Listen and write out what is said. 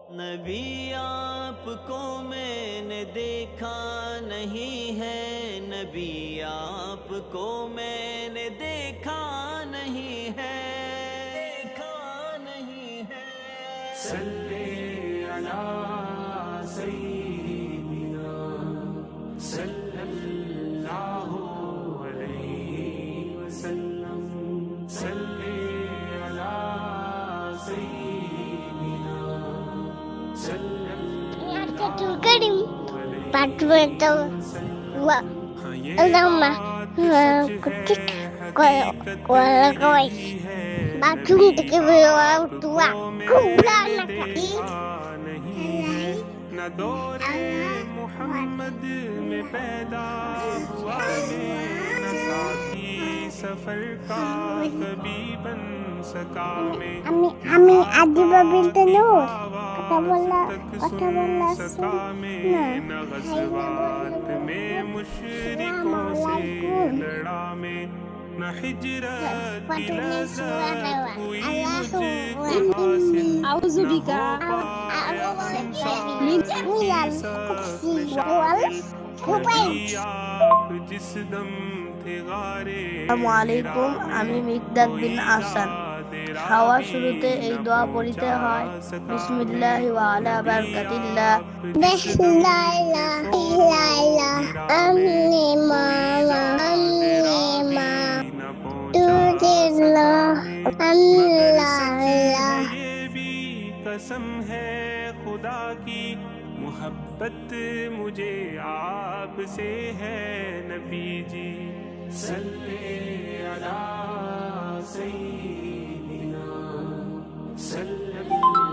नबी आपको मैंने देखा नहीं है, नबी आपको मैंने देखा नहीं है, देखा नहीं है। सल्ले अला सय्यिदिना सल्लल्लाहु अलैहि वसल्लम। सल्ले अला सय्यिदिना सल्लल्लाहु न दौरे मोहम्मद में पैदा हुआ मैं, न साथी सफर का कभी बन सका मैं। আমি আদিবা বিনতে নূর কথা বলা सका मैं, न गज़वात में मुशरिकों से लड़ा मैं, न हिजरत की लज़्ज़त हुई मुझको हासिल, আউযু বিকা মিন आप जिस दम थे गारे। আসসালামু আলাইকুম, আমি মিকদাদ বিন আহসান। খাওয়ার শুরুতে এই দোয়া পড়তে হয়, বিসমিল্লাহি ওয়া আলা বারাকাতিল্লাহ। ये भी कसम है खुदा की, मोहब्बत मुझे आपसे है नबी जी। सल्ले अला सय्यिदिना सल्लल्लाहु